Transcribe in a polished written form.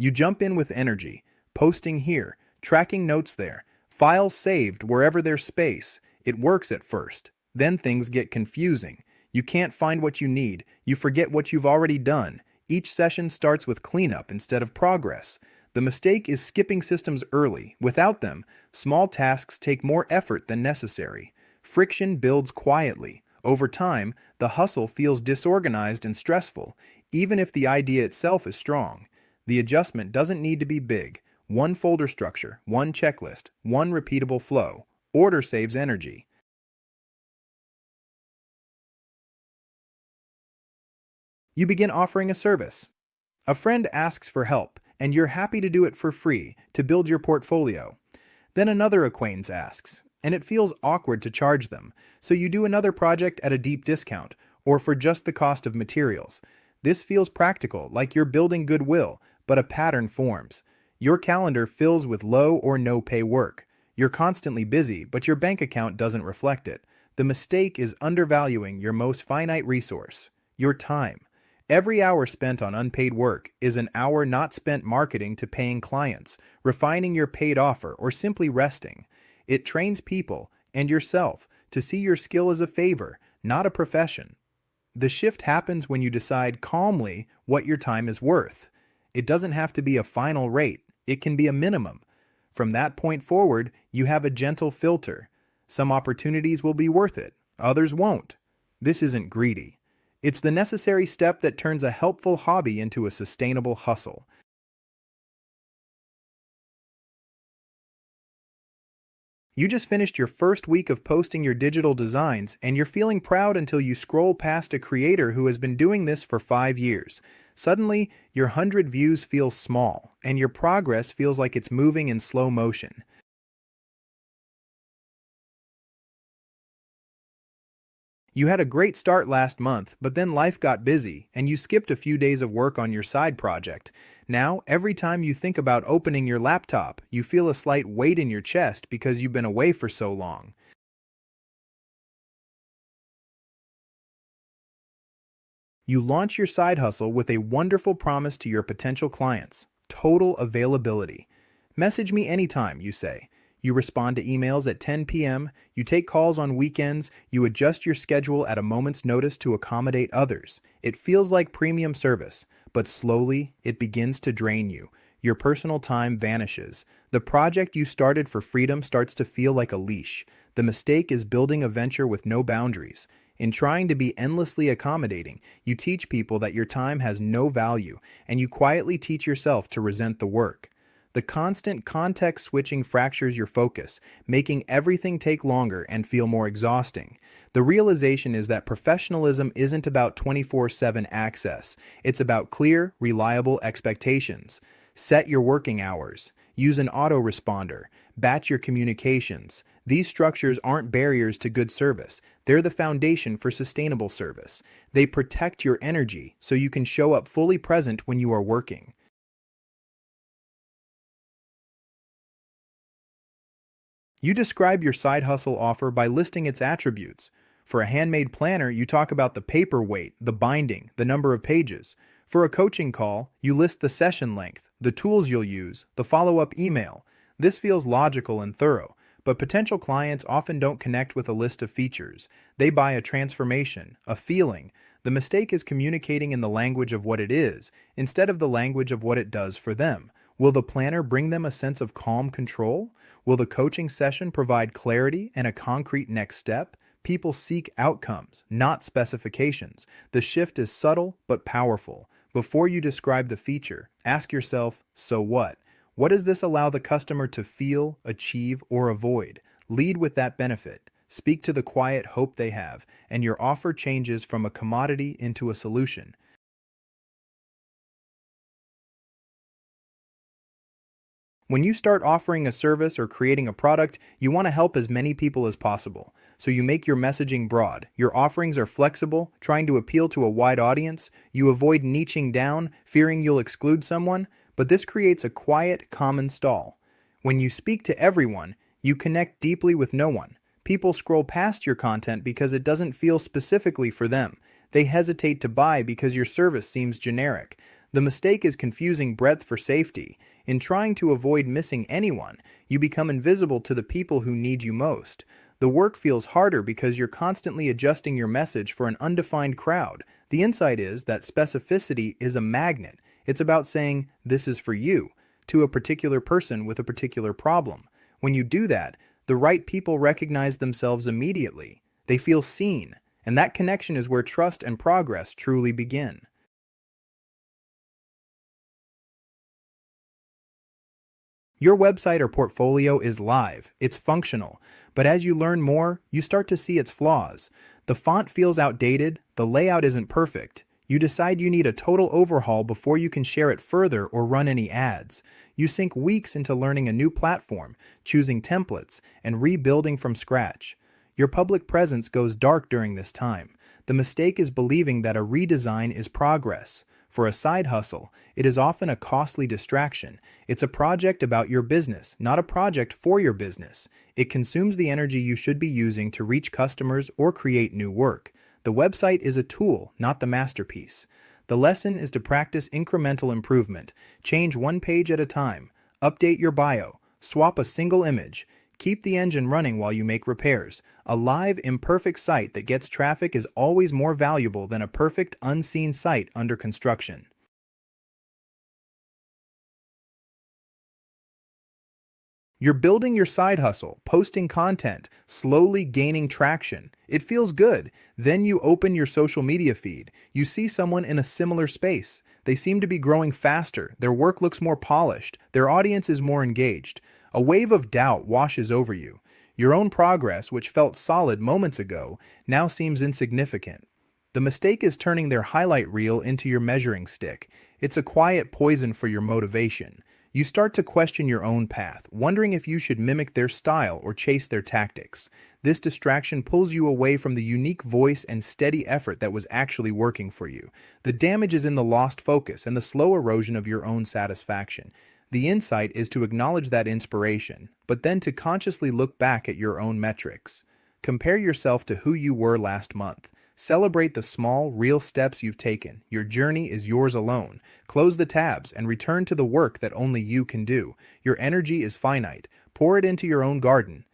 You jump in with energy, posting here, tracking notes there, files saved wherever there's space. It works at first. Then things get confusing. You can't find what you need. You forget what you've already done. Each session starts with cleanup instead of progress. The mistake is skipping systems early. Without them, small tasks take more effort than necessary. Friction builds quietly. Over time, the hustle feels disorganized and stressful, even if the idea itself is strong. The adjustment doesn't need to be big. One folder structure, one checklist, one repeatable flow. Order saves energy. You begin offering a service. A friend asks for help, and you're happy to do it for free to build your portfolio. Then another acquaintance asks, and it feels awkward to charge them, so you do another project at a deep discount, or for just the cost of materials. This feels practical, like you're building goodwill, but a pattern forms. Your calendar fills with low or no pay work. You're constantly busy, but your bank account doesn't reflect it. The mistake is undervaluing your most finite resource, your time. Every hour spent on unpaid work is an hour not spent marketing to paying clients, refining your paid offer, or simply resting. It trains people, and yourself, to see your skill as a favor, not a profession. The shift happens when you decide calmly what your time is worth. It doesn't have to be a final rate, it can be a minimum. From that point forward, you have a gentle filter. Some opportunities will be worth it, others won't. This isn't greedy. It's the necessary step that turns a helpful hobby into a sustainable hustle. You just finished your first week of posting your digital designs, and you're feeling proud until you scroll past a creator who has been doing this for 5 years. Suddenly, your 100 views feel small, and your progress feels like it's moving in slow motion. You had a great start last month, but then life got busy, and you skipped a few days of work on your side project. Now, every time you think about opening your laptop, you feel a slight weight in your chest because you've been away for so long. You launch your side hustle with a wonderful promise to your potential clients: total availability. Message me anytime, you say. You respond to emails at 10 p.m., you take calls on weekends, you adjust your schedule at a moment's notice to accommodate others. It feels like premium service, but slowly it begins to drain you. Your personal time vanishes. The project you started for freedom starts to feel like a leash. The mistake is building a venture with no boundaries. In trying to be endlessly accommodating, you teach people that your time has no value, and you quietly teach yourself to resent the work. The constant context switching fractures your focus, making everything take longer and feel more exhausting. The realization is that professionalism isn't about 24/7 access. It's about clear, reliable expectations. Set your working hours. Use an autoresponder. Batch your communications. These structures aren't barriers to good service. They're the foundation for sustainable service. They protect your energy so you can show up fully present when you are working. You describe your side hustle offer by listing its attributes. For a handmade planner, you talk about the paper weight, the binding, the number of pages. For a coaching call, you list the session length, the tools you'll use, the follow-up email. This feels logical and thorough, but potential clients often don't connect with a list of features. They buy a transformation, a feeling. The mistake is communicating in the language of what it is, instead of the language of what it does for them. Will the planner bring them a sense of calm control? Will the coaching session provide clarity and a concrete next step? People seek outcomes, not specifications. The shift is subtle but powerful. Before you describe the feature, ask yourself, so what? What does this allow the customer to feel, achieve, or avoid? Lead with that benefit. Speak to the quiet hope they have, and your offer changes from a commodity into a solution. When you start offering a service or creating a product, you want to help as many people as possible. So you make your messaging broad. Your offerings are flexible, trying to appeal to a wide audience. You avoid niching down, fearing you'll exclude someone, but this creates a quiet, common stall. When you speak to everyone, you connect deeply with no one. People scroll past your content because it doesn't feel specifically for them. They hesitate to buy because your service seems generic. The mistake is confusing breadth for safety. In trying to avoid missing anyone, you become invisible to the people who need you most. The work feels harder because you're constantly adjusting your message for an undefined crowd. The insight is that specificity is a magnet. It's about saying, "This is for you," to a particular person with a particular problem. When you do that, the right people recognize themselves immediately. They feel seen, and that connection is where trust and progress truly begin. Your website or portfolio is live, it's functional, but as you learn more, you start to see its flaws. The font feels outdated, the layout isn't perfect. You decide you need a total overhaul before you can share it further or run any ads. You sink weeks into learning a new platform, choosing templates, and rebuilding from scratch. Your public presence goes dark during this time. The mistake is believing that a redesign is progress. For a side hustle, it is often a costly distraction. It's a project about your business, not a project for your business. It consumes the energy you should be using to reach customers or create new work. The website is a tool, not the masterpiece. The lesson is to practice incremental improvement. Change one page at a time. Update your bio. Swap a single image. Keep the engine running while you make repairs. A live, imperfect site that gets traffic is always more valuable than a perfect, unseen site under construction. You're building your side hustle, posting content, slowly gaining traction. It feels good. Then you open your social media feed. You see someone in a similar space. They seem to be growing faster. Their work looks more polished. Their audience is more engaged. A wave of doubt washes over you. Your own progress, which felt solid moments ago, now seems insignificant. The mistake is turning their highlight reel into your measuring stick. It's a quiet poison for your motivation. You start to question your own path, wondering if you should mimic their style or chase their tactics. This distraction pulls you away from the unique voice and steady effort that was actually working for you. The damage is in the lost focus and the slow erosion of your own satisfaction. The insight is to acknowledge that inspiration, but then to consciously look back at your own metrics. Compare yourself to who you were last month. Celebrate the small, real steps you've taken. Your journey is yours alone. Close the tabs and return to the work that only you can do. Your energy is finite. Pour it into your own garden.